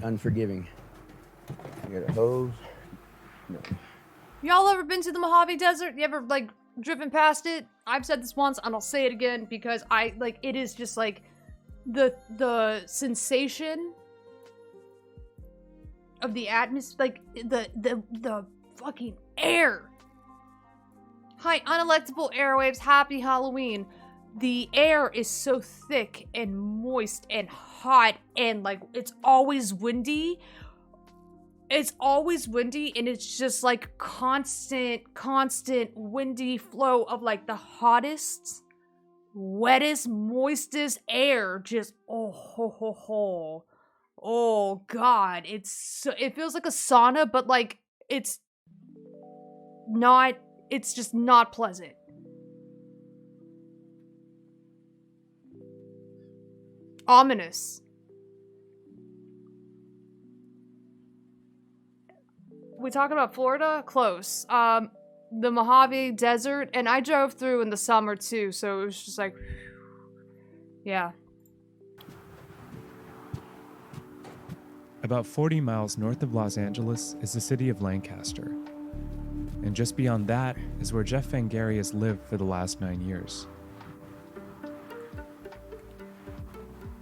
unforgiving. You got a hose. No. Y'all ever been to the Mojave Desert? You ever, like, driven past it? I've said this once, and I'll say it again, because it is just, like, the sensation of the atmosphere, like, the fucking air. Hi, unelectable airwaves, happy Halloween. The air is so thick and moist and hot, and, like, it's always windy. It's always windy, and it's just, like, constant windy flow of, like, the hottest, wettest, moistest air. Just, oh, God. It feels like a sauna, but, like, it's just not pleasant. Ominous. We talking about Florida? Close. The Mojave Desert, and I drove through in the summer too, so it was just like, yeah. About 40 miles north of Los Angeles is the city of Lancaster. And just beyond that is where Jeff Vangari has lived for the last 9 years.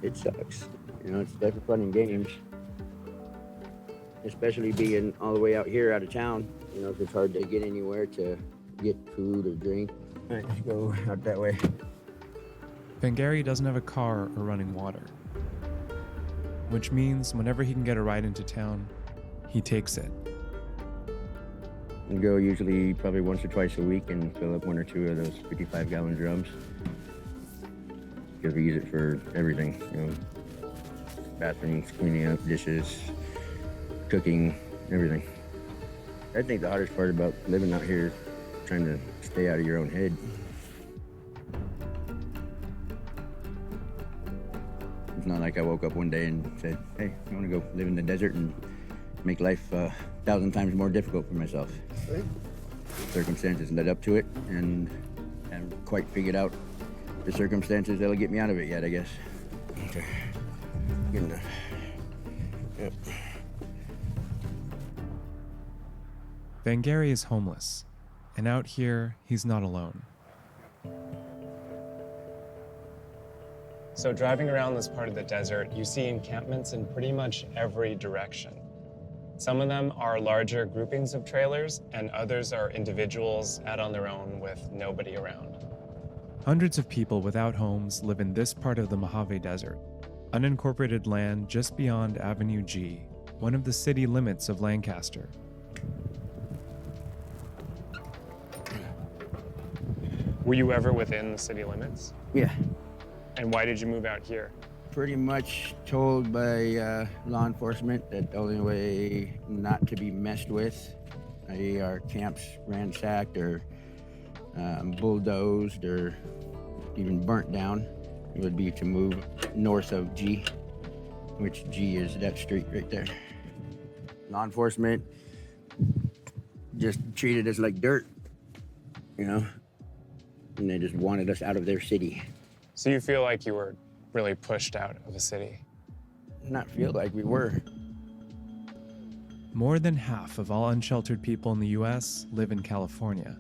It sucks. You know, it's definitely fun and games. Especially being all the way out here out of town. You know, it's hard to get anywhere to get food or drink. All right, let's go out that way. Vangari doesn't have a car or running water, which means whenever he can get a ride into town, he takes it. I go usually probably once or twice a week and fill up one or two of those 55-gallon drums. Because we use it for everything, you know, bathrooms, cleaning up, dishes, cooking, everything. I think the hardest part about living out here is trying to stay out of your own head. It's not like I woke up one day and said, hey, I want to go live in the desert and make life 1,000 times more difficult for myself. Right. Circumstances led up to it, and I haven't quite figured out the circumstances that'll get me out of it yet, I guess. Okay, good enough. Yep. Vangari is homeless, and out here, he's not alone. So driving around this part of the desert, you see encampments in pretty much every direction. Some of them are larger groupings of trailers, and others are individuals out on their own with nobody around. Hundreds of people without homes live in this part of the Mojave Desert, unincorporated land just beyond Avenue G, one of the city limits of Lancaster. Were you ever within the city limits? Yeah. And why did you move out here? Pretty much told by law enforcement that the only way not to be messed with, i.e. our camps ransacked or bulldozed or even burnt down, it would be to move north of G, which G is that street right there. Law enforcement just treated us like dirt, you know, and they just wanted us out of their city. So you feel like you were really pushed out of a city? Not feel like we were. More than half of all unsheltered people in the U.S. live in California.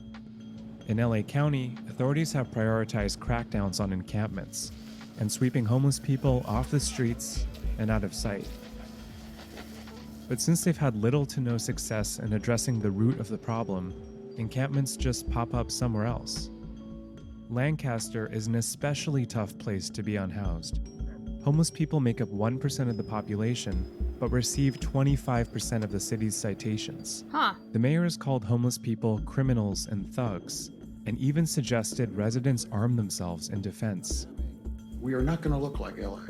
In LA County, authorities have prioritized crackdowns on encampments and sweeping homeless people off the streets and out of sight. But since they've had little to no success in addressing the root of the problem, encampments just pop up somewhere else. Lancaster is an especially tough place to be unhoused. Homeless people make up 1% of the population, but receive 25% of the city's citations. Huh. The mayor has called homeless people criminals and thugs, and even suggested residents arm themselves in defense. We are not going to look like LA.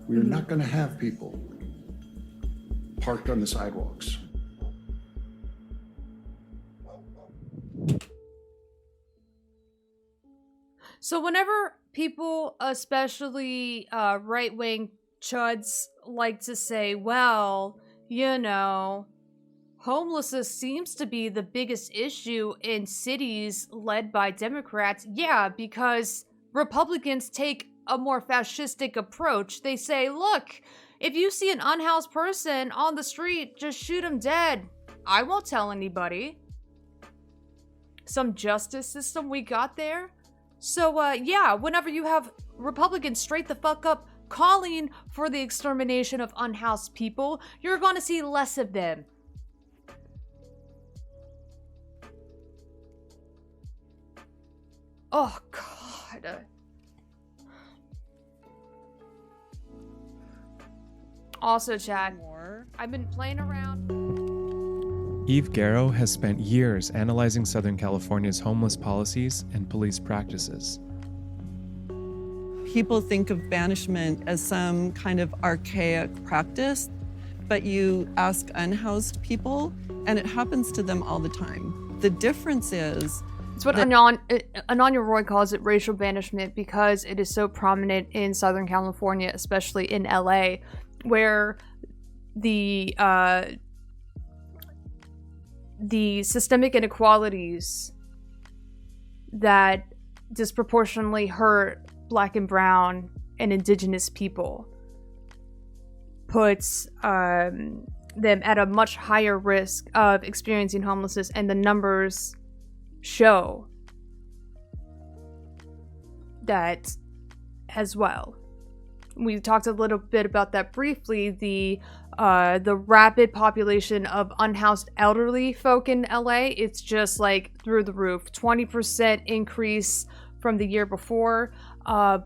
We are not going to have people parked on the sidewalks. So whenever people, especially right-wing chuds, like to say, well, you know, homelessness seems to be the biggest issue in cities led by Democrats. Yeah, because Republicans take a more fascistic approach. They say, look, If you see an unhoused person on the street, just shoot him dead. I won't tell anybody. Some justice system we got there. So, yeah, whenever you have Republicans straight the fuck up calling for the extermination of unhoused people, you're gonna see less of them. Oh, God. Also, Chad, I've been playing around. Eve Garrow has spent years analyzing Southern California's homeless policies and police practices. People think of banishment as some kind of archaic practice, but you ask unhoused people, and it happens to them all the time. The difference is... It's what Ananya Roy calls it, racial banishment, because it is so prominent in Southern California, especially in LA, where the systemic inequalities that disproportionately hurt Black and brown and indigenous people puts them at a much higher risk of experiencing homelessness, and the numbers show that as well. We talked a little bit about that briefly. The rapid population of unhoused elderly folk in LA, it's just like through the roof. 20% increase from the year before.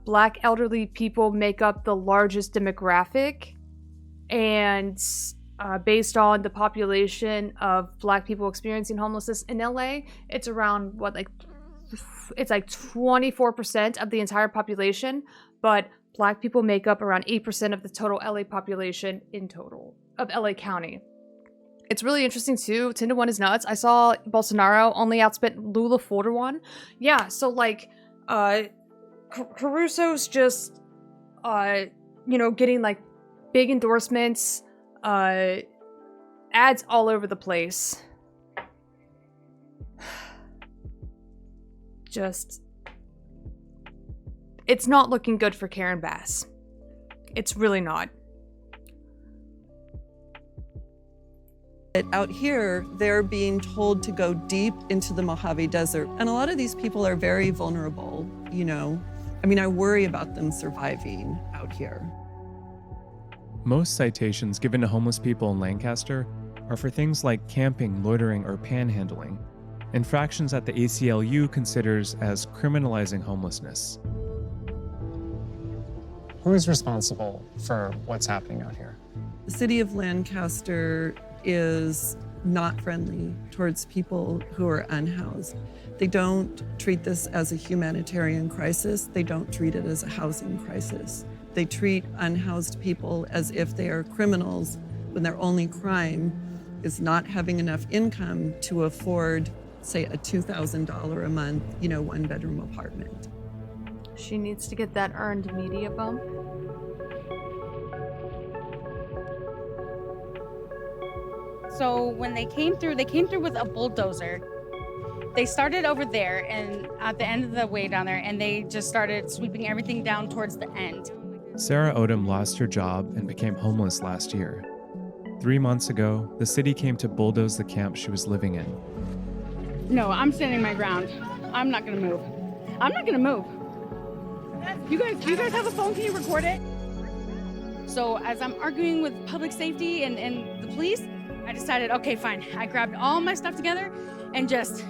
Black elderly people make up the largest demographic, and based on the population of Black people experiencing homelessness in LA, it's around it's like 24% of the entire population, but Black people make up around 8% of the total LA population in total of LA County. It's really interesting too. 10 to 1 is nuts. I saw Bolsonaro only outspent Lula 4 to 1. Yeah, so like Caruso's just getting like big endorsements, ads all over the place. Just, it's not looking good for Karen Bass. It's really not. Out here, they're being told to go deep into the Mojave Desert. And a lot of these people are very vulnerable, you know. I mean, I worry about them surviving out here. Most citations given to homeless people in Lancaster are for things like camping, loitering, or panhandling, infractions that the ACLU considers as criminalizing homelessness. Who is responsible for what's happening out here? The city of Lancaster is not friendly towards people who are unhoused. They don't treat this as a humanitarian crisis. They don't treat it as a housing crisis. They treat unhoused people as if they are criminals when their only crime is not having enough income to afford, say, a $2,000 a month, one-bedroom apartment. She needs to get that earned media bump. So when they came through with a bulldozer. They started over there and at the end of the way down there, and they just started sweeping everything down towards the end. Sarah Odom lost her job and became homeless last year. 3 months ago, the city came to bulldoze the camp she was living in. No, I'm standing my ground. I'm not gonna move. I'm not gonna move. Do you guys have a phone? Can you record it? So as I'm arguing with public safety and the police, I decided, okay, fine. I grabbed all my stuff together and just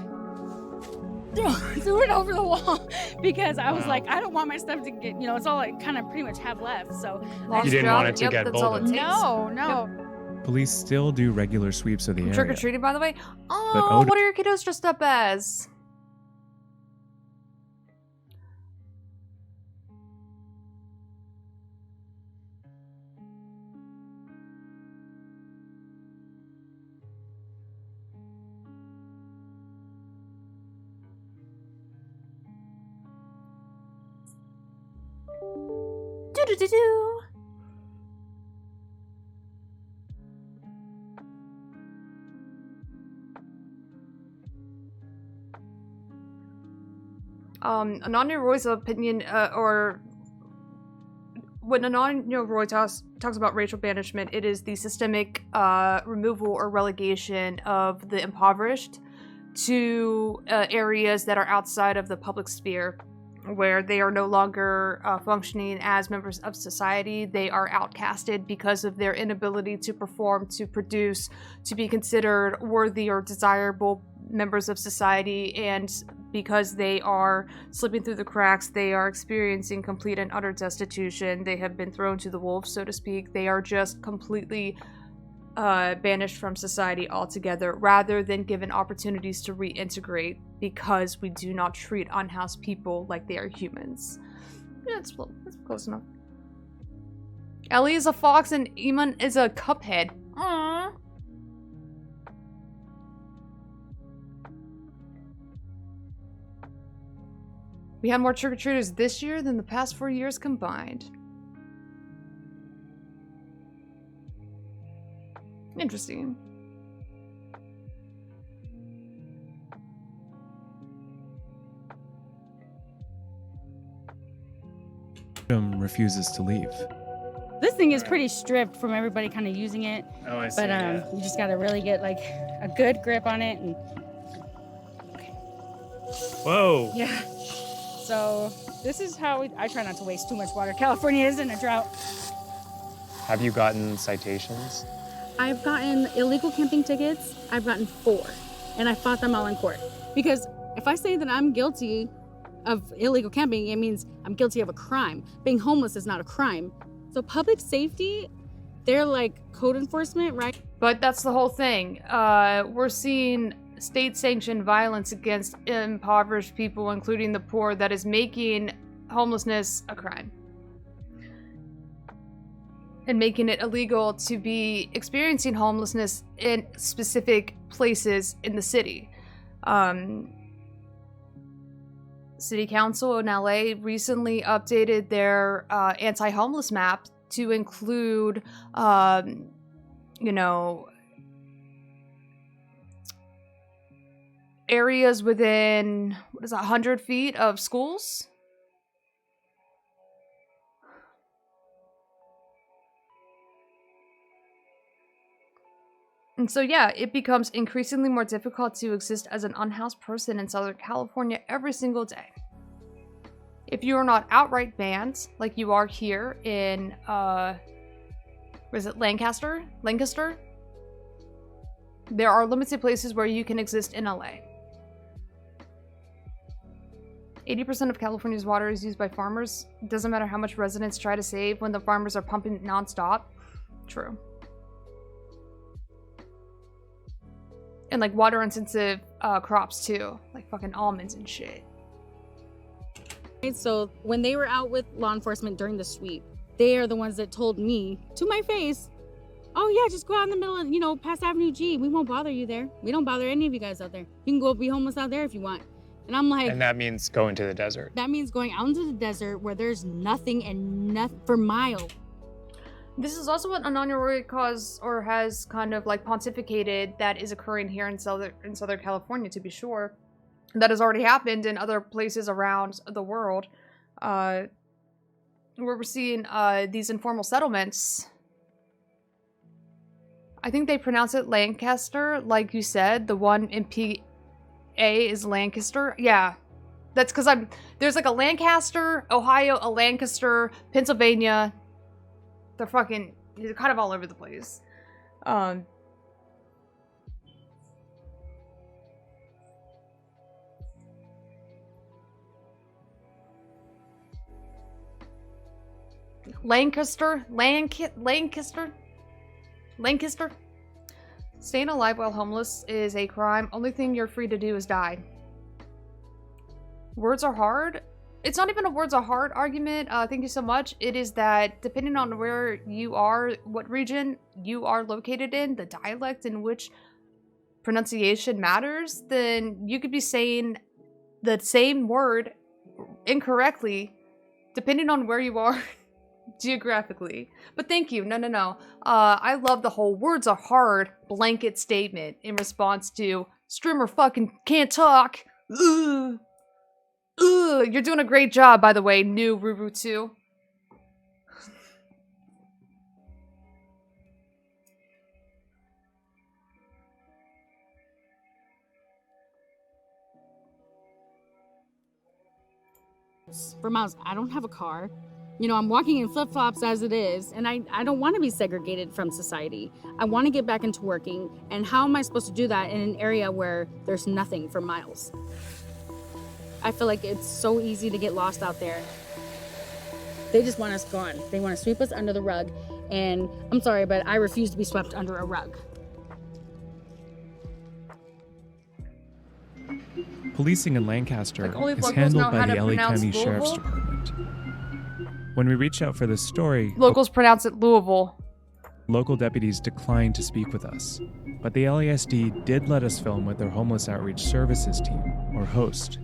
threw it over the wall because I was like, I don't want my stuff to get, it's all I kind of pretty much have left. So you didn't want it to get that's all it bulldozed. takes. No. Police still do regular sweeps of the area. Trick-or-treating, by the way. But Oh, what are your kiddos dressed up as? Do-do-do-do. Ananya Roy's opinion, or when Ananya Roy talks about racial banishment, it is the systemic removal or relegation of the impoverished to areas that are outside of the public sphere, where they are no longer functioning as members of society. They are outcasted because of their inability to perform, to produce, to be considered worthy or desirable members of society, and because they are slipping through the cracks, they are experiencing complete and utter destitution. They have been thrown to the wolves, so to speak. They are just completely banished from society altogether, rather than given opportunities to reintegrate, because we do not treat unhoused people like they are humans. Yeah, that's close enough. Ellie is a fox and Iman is a cuphead. Aww. We had more trick-or-treaters this year than the past 4 years combined. Interesting. Refuses to leave. This thing is pretty stripped from everybody kind of using it. Oh, I see. But yeah. you just gotta really get like a good grip on it. And Whoa. yeah. So this is how I try not to waste too much water. California is in a drought. Have you gotten citations? I've gotten illegal camping tickets. I've gotten 4, and I fought them all in court. Because if I say that I'm guilty of illegal camping, it means I'm guilty of a crime. Being homeless is not a crime. So public safety, they're like code enforcement, right? But that's the whole thing. We're seeing state-sanctioned violence against impoverished people, including the poor, that is making homelessness a crime. And making it illegal to be experiencing homelessness in specific places in the city. City Council in LA recently updated their anti-homeless map to include, areas within, 100 feet of schools? And so, yeah, it becomes increasingly more difficult to exist as an unhoused person in Southern California every single day. If you are not outright banned, like you are here in, Lancaster? There are limited places where you can exist in LA. 80% of California's water is used by farmers. It doesn't matter how much residents try to save when the farmers are pumping nonstop. True. And like water intensive crops too, like fucking almonds and shit. So when they were out with law enforcement during the sweep, they are the ones that told me to my face, oh yeah, just go out in the middle of, past Avenue G. We won't bother you there. We don't bother any of you guys out there. You can go be homeless out there if you want. And I'm like... And that means going to the desert. That means going out into the desert where there's nothing and nothing for miles. This is also what Ananya Roy has kind of like pontificated that is occurring here in Southern California, to be sure. That has already happened in other places around the world, where we're seeing these informal settlements. I think they pronounce it Lancaster, like you said. The one in PA is Lancaster. Yeah, that's because there's like a Lancaster, Ohio, a Lancaster, Pennsylvania. They're kind of all over the place. Lancaster. Staying alive while homeless is a crime. Only thing you're free to do is die. Words are hard. It's not even a words are hard argument. Thank you so much. It is that depending on where you are, what region you are located in, the dialect in which pronunciation matters, then you could be saying the same word incorrectly depending on where you are geographically. But thank you. No. I love the whole words are hard blanket statement in response to streamer fucking can't talk. Ugh. Ugh, you're doing a great job, by the way, new Ruru 2. For miles. I don't have a car. You know, I'm walking in flip-flops as it is, and I don't want to be segregated from society. I want to get back into working, and how am I supposed to do that in an area where there's nothing for miles? I feel like it's so easy to get lost out there. They just want us gone. They want to sweep us under the rug, and I'm sorry, but I refuse to be swept under a rug. Policing in Lancaster Like, only is locals handled know by how the to LA pronounce County Sheriff's Louisville? Department. When we reached out for this story, Locals pronounce it Louisville. local deputies declined to speak with us, but the LASD did let us film with their Homeless Outreach Services team, or HOST.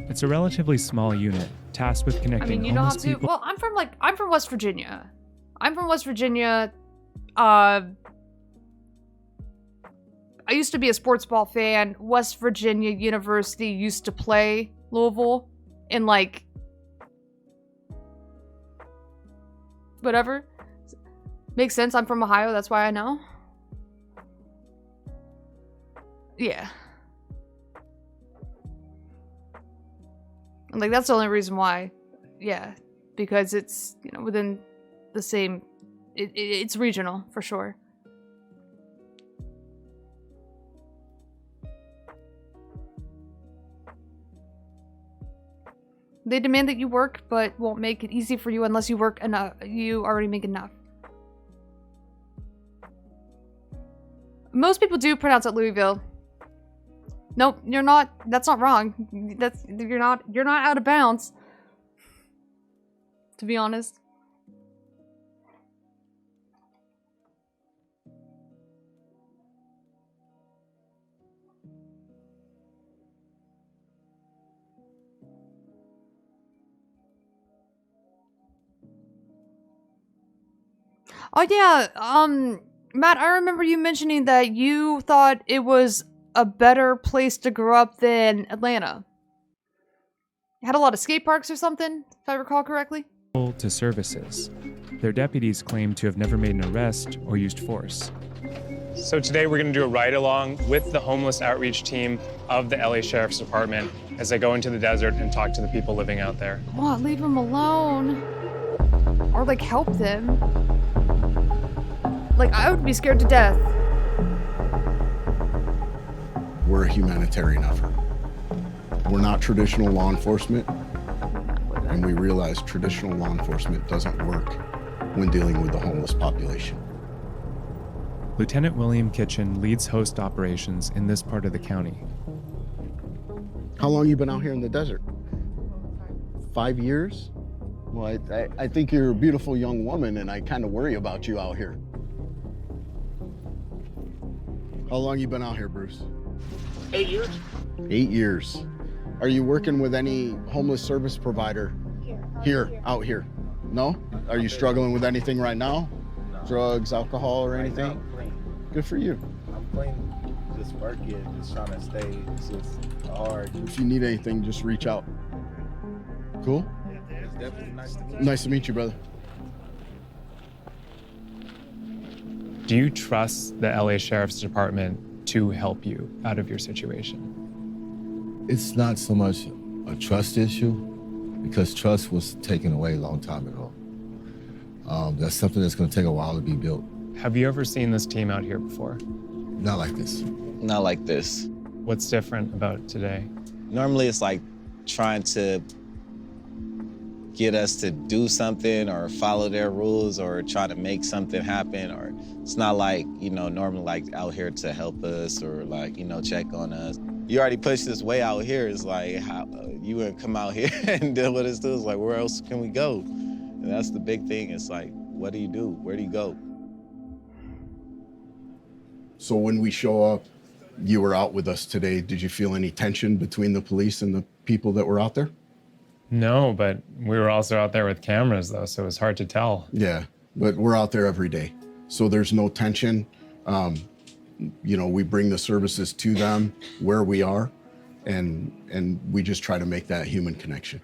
It's a relatively small unit tasked with I connecting mean, you know how homeless to. people. Well, I'm from West Virginia. I'm from West Virginia. I used to be a sports ball fan. West Virginia University used to play Louisville in like whatever. Makes sense. I'm from Ohio. That's why I know. Yeah. Like, that's the only reason why. Yeah. Because it's, you know, within the same... It's regional, for sure. They demand that you work, but won't make it easy for you unless you work enough. You already make enough. Most people do pronounce it Louisville. Nope, you're not. That's not wrong. You're not out of bounds. To be honest. Oh yeah, Matt, I remember you mentioning that you thought it was a better place to grow up than Atlanta. It had a lot of skate parks or something, if I recall correctly. To services. Their deputies claim to have never made an arrest or used force. So today we're going to do a ride-along with the homeless outreach team of the LA Sheriff's Department as they go into the desert and talk to the people living out there. What? Leave them alone. Or, like, help them. Like, I would be scared to death. We're a humanitarian effort. We're not traditional law enforcement, and we realize traditional law enforcement doesn't work when dealing with the homeless population. Lieutenant William Kitchen leads host operations in this part of the county. How long you been out here in the desert? 5 years? Well, I think you're a beautiful young woman, and I kind of worry about you out here. How long you been out here, Bruce? 8 years. 8 years. Are you working with any homeless service provider out here? No? Are you struggling with anything right now? No. Drugs, alcohol, or anything? Right now, I'm clean. Good for you. I'm clean. Just working, just trying to stay. It's just hard. If you need anything, just reach out. Cool? It's definitely nice to meet you. Nice to meet you, brother. Do you trust the LA Sheriff's Department to help you out of your situation? It's not so much a trust issue because trust was taken away a long time ago. That's something that's going to take a while to be built. Have you ever seen this team out here before? Not like this. Not like this. What's different about today? Normally it's like trying to get us to do something or follow their rules or try to make something happen, or it's not like, you know, normally like out here to help us or like, you know, check on us. You already pushed this way out here. It's like, how you wouldn't come out here and deal with us too. It's like, where else can we go? And that's the big thing. It's like, what do you do? Where do you go? So when we show up, you were out with us today. Did you feel any tension between the police and the people that were out there? No, but we were also out there with cameras though, so it was hard to tell. Yeah, but we're out there every day. So there's no tension. You know, we bring the services to them where we are, and we just try to make that human connection.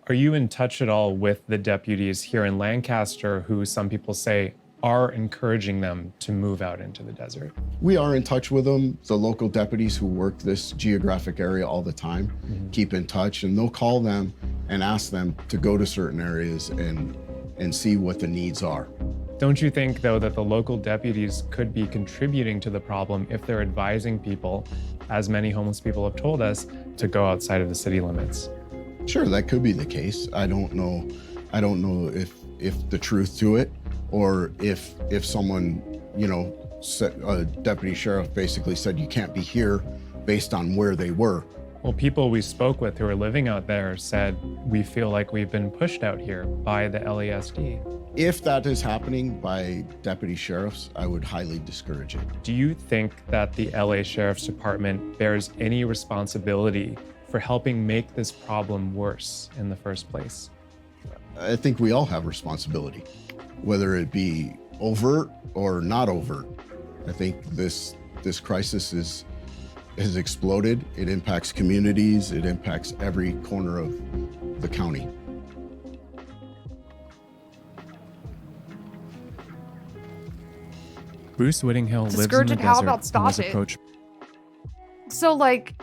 Are you in touch at all with the deputies here in Lancaster who some people say are encouraging them to move out into the desert? We are in touch with them. The local deputies who work this geographic area all the time keep in touch, and they'll call them and ask them to go to certain areas and see what the needs are. Don't you think, though, that the local deputies could be contributing to the problem if they're advising people, as many homeless people have told us, to go outside of the city limits? Sure, that could be the case. I don't know if the truth to it, or if someone, a deputy sheriff basically said you can't be here based on where they were. Well, people we spoke with who are living out there said, we feel like we've been pushed out here by the LASD. If that is happening by deputy sheriffs, I would highly discourage it. Do you think that the LA Sheriff's Department bears any responsibility for helping make this problem worse in the first place? I think we all have responsibility, whether it be overt or not overt. I think this crisis has exploded. It impacts communities. It impacts every corner of the county. Bruce Whittinghill lives in the Discouraging, how desert about and stop was it? approached. So, like,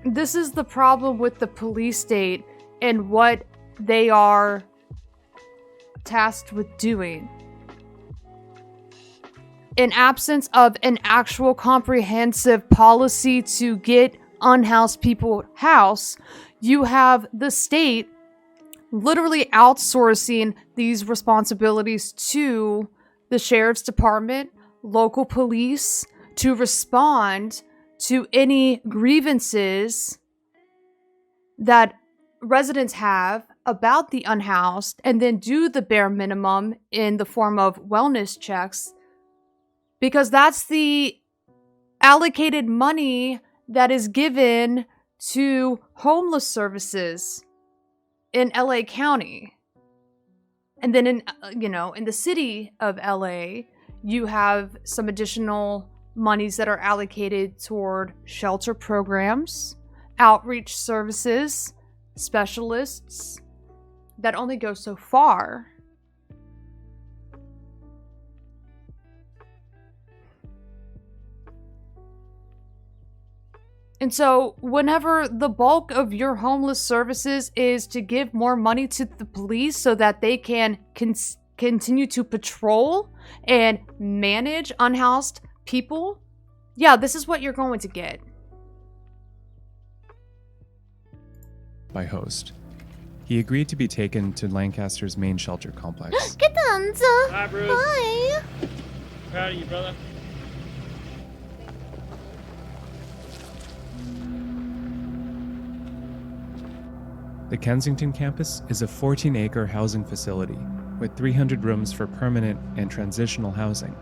this is the problem with the police state and what they are tasked with doing. In absence of an actual comprehensive policy to get unhoused people housed, you have the state literally outsourcing these responsibilities to the sheriff's department, local police, to respond to any grievances that residents have about the unhoused, and then do the bare minimum in the form of wellness checks, because that's the allocated money that is given to homeless services in LA County. And then in the city of LA, you have some additional monies that are allocated toward shelter programs, outreach services, specialists, that only go so far. And so whenever the bulk of your homeless services is to give more money to the police so that they can continue to patrol and manage unhoused people, yeah, this is what you're going to get. By host. He agreed to be taken to Lancaster's main shelter complex. Hi, Bruce. Hi. Proud of you, brother. The Kensington campus is a 14-acre housing facility with 300 rooms for permanent and transitional housing.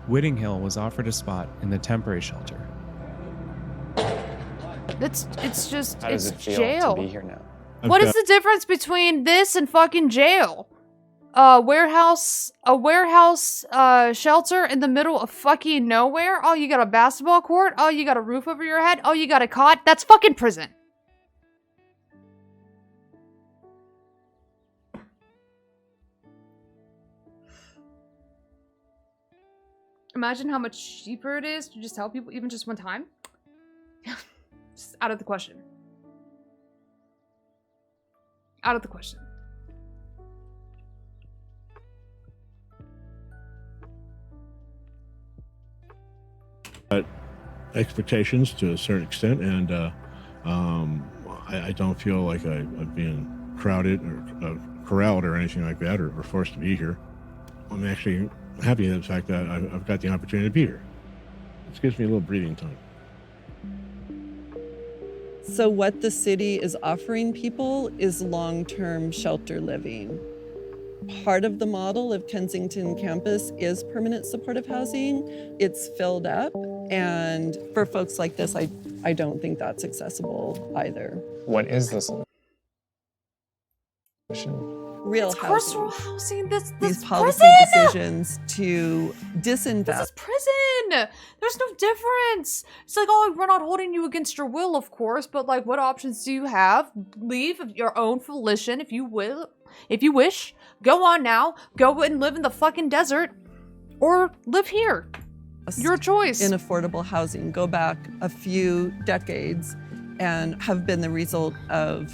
Whittinghill was offered a spot in the temporary shelter. It's just, How does it's it feel jail. to be here now? What is the difference between this and fucking jail? A warehouse shelter in the middle of fucking nowhere? Oh, you got a basketball court? Oh, you got a roof over your head? Oh, you got a cot? That's fucking prison. Imagine how much cheaper it is to just tell people even just one time. Just out of the question. Out of the question. Expectations to a certain extent, and I don't feel like I'm being crowded or corralled or anything like that, or forced to be here. I'm actually happy with the fact that I've got the opportunity to be here. This gives me a little breathing time. So what the city is offering people is long-term shelter living. Part of the model of Kensington campus is permanent supportive housing. It's filled up, and for folks like this, I don't think that's accessible either. What is the solution? real It's housing. carceral housing. This These policy prison. decisions to disinvest. This is prison. There's no difference. It's like, oh, we're not holding you against your will, of course, but like, what options do you have? Leave of your own volition if you will, if you wish. Go on now. Go and live in the fucking desert, or live here. Your choice. In affordable housing, go back a few decades, and have been the result of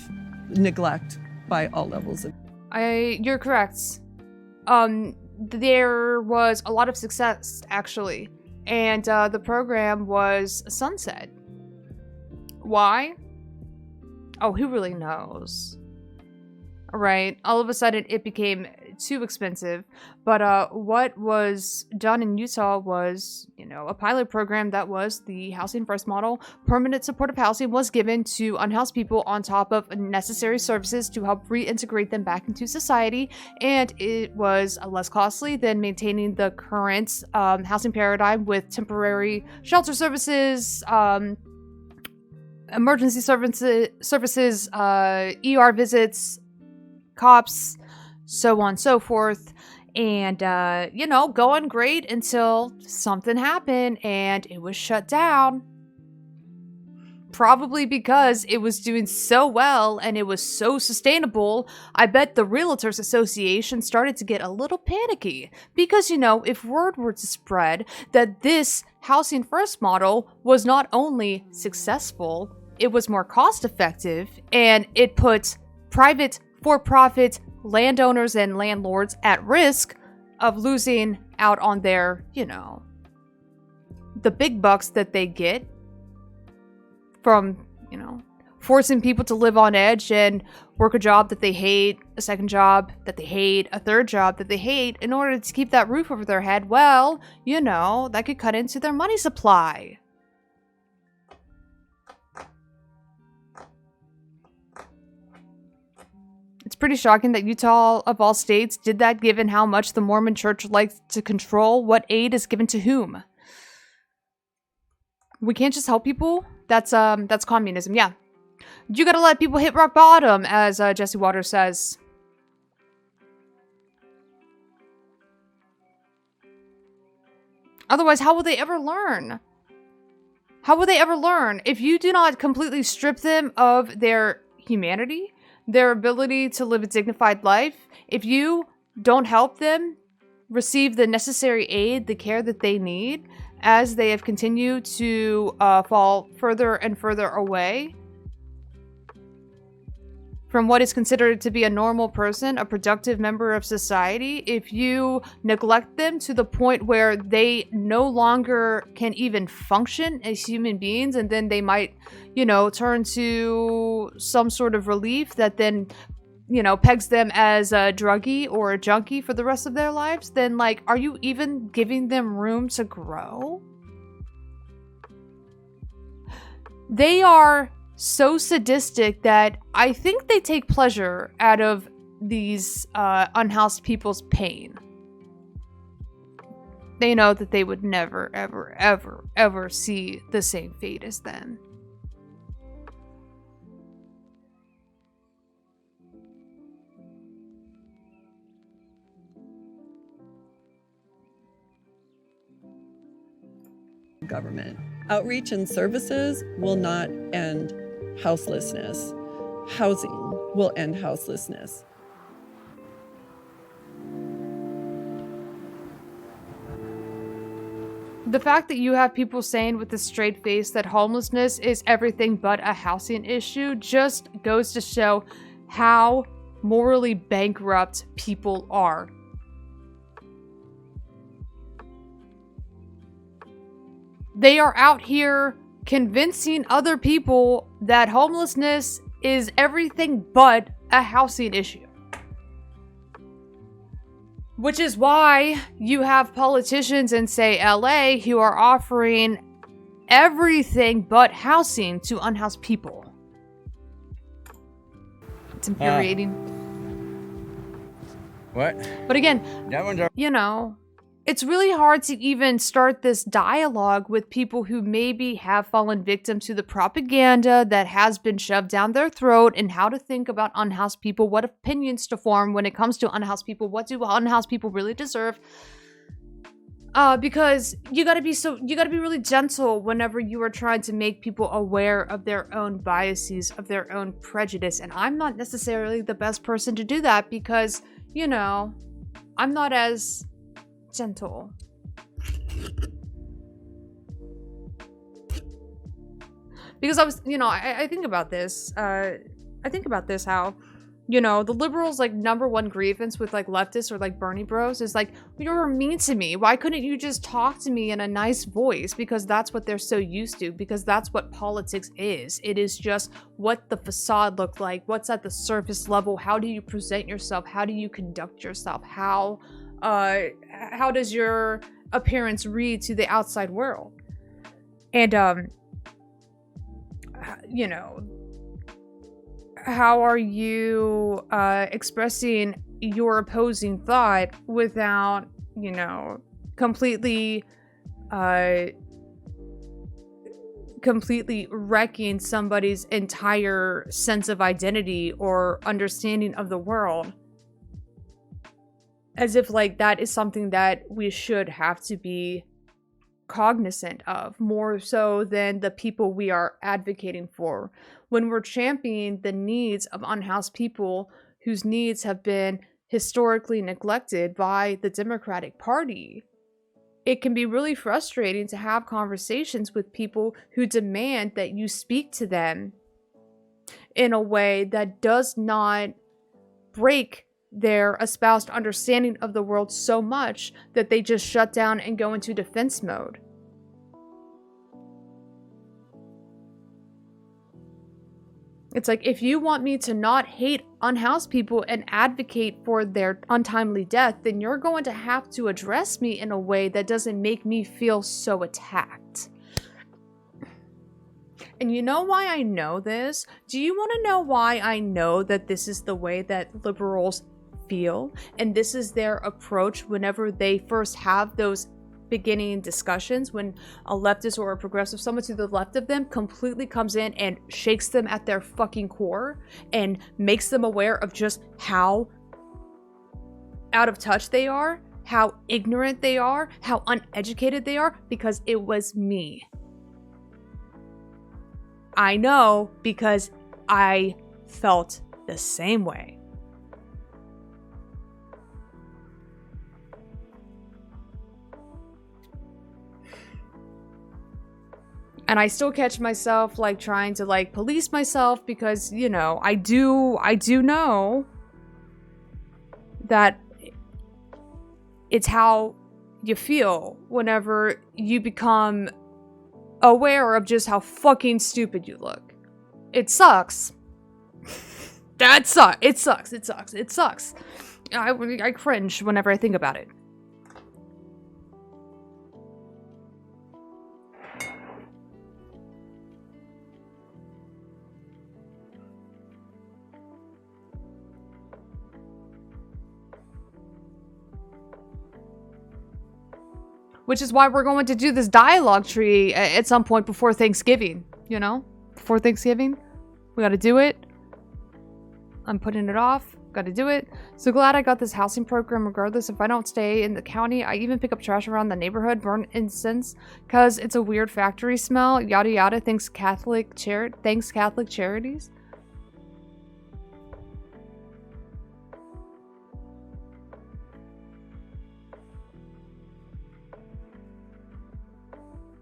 neglect by all levels of. You're correct. There was a lot of success, actually, and the program was sunset. Why? Oh, who really knows? Right, all of a sudden it became too expensive, but what was done in Utah was, you know, a pilot program that was the Housing First model. Permanent supportive housing was given to unhoused people on top of necessary services to help reintegrate them back into society, and it was less costly than maintaining the current housing paradigm with temporary shelter services, emergency services, ER visits, cops, so on and so forth, and you know, going great until something happened and it was shut down. Probably because it was doing so well and it was so sustainable. I bet the Realtors Association started to get a little panicky because, you know, if word were to spread that this Housing First model was not only successful, it was more cost effective, and it put private for-profit landowners and landlords at risk of losing out on their, you know, the big bucks that they get from, you know, forcing people to live on edge and work a job that they hate, a second job that they hate, a third job that they hate in order to keep that roof over their head. Well, you know, that could cut into their money supply. It's pretty shocking that Utah, of all states, did that, given how much the Mormon Church likes to control what aid is given to whom. We can't just help people. That's communism. Yeah, you gotta let people hit rock bottom, as Jesse Waters says. Otherwise, how will they ever learn? How will they ever learn if you do not completely strip them of their humanity, their ability to live a dignified life? If you don't help them receive the necessary aid, the care that they need, as they have continued to fall further and further away from what is considered to be a normal person, a productive member of society, if you neglect them to the point where they no longer can even function as human beings, and then they might, you know, turn to some sort of relief that then, you know, pegs them as a druggie or a junkie for the rest of their lives, then, like, are you even giving them room to grow? They are so sadistic that I think they take pleasure out of these unhoused people's pain. They know that they would never, ever, ever, ever see the same fate as them. Government outreach and services will not end houselessness. Housing will end houselessness. The fact that you have people saying with a straight face that homelessness is everything but a housing issue just goes to show how morally bankrupt people are. They are out here convincing other people that homelessness is everything but a housing issue. Which is why you have politicians in, say, LA who are offering everything but housing to unhoused people. It's infuriating. What? But again, That one's our you know, it's really hard to even start this dialogue with people who maybe have fallen victim to the propaganda that has been shoved down their throat, and how to think about unhoused people, what opinions to form when it comes to unhoused people, what do unhoused people really deserve. Because you gotta be really gentle whenever you are trying to make people aware of their own biases, of their own prejudice. And I'm not necessarily the best person to do that because, you know, I'm not as gentle. Because I think about this. How, you know, the liberals' like number one grievance with like leftists or like Bernie bros is like, you're mean to me. Why couldn't you just talk to me in a nice voice? Because that's what they're so used to. Because that's what politics is. It is just what the facade looks like. What's at the surface level? How do you present yourself? How do you conduct yourself? How does your appearance read to the outside world? And you know, how are you expressing your opposing thought without, you know, completely wrecking somebody's entire sense of identity or understanding of the world? As if like that is something that we should have to be cognizant of, more so than the people we are advocating for. When we're championing the needs of unhoused people whose needs have been historically neglected by the Democratic Party, it can be really frustrating to have conversations with people who demand that you speak to them in a way that does not break their espoused understanding of the world so much that they just shut down and go into defense mode. It's like, if you want me to not hate unhoused people and advocate for their untimely death, then you're going to have to address me in a way that doesn't make me feel so attacked. And you know why I know this? Do you want to know why I know that this is the way that liberals feel? And this is their approach whenever they first have those beginning discussions, when a leftist or a progressive, someone to the left of them, completely comes in and shakes them at their fucking core and makes them aware of just how out of touch they are, how ignorant they are, how uneducated they are, because it was me. I know because I felt the same way. And I still catch myself like trying to like police myself because, you know, I do know that it's how you feel whenever you become aware of just how fucking stupid you look. It sucks. That sucks. It sucks. It sucks. It sucks. I cringe whenever I think about it. Which is why we're going to do this dialogue tree at some point before Thanksgiving, you know? Before Thanksgiving. We gotta do it. I'm putting it off. Gotta do it. So glad I got this housing program regardless. If I don't stay in the county, I even pick up trash around the neighborhood, burn incense, because it's a weird factory smell. Yada yada. Thanks Catholic charities.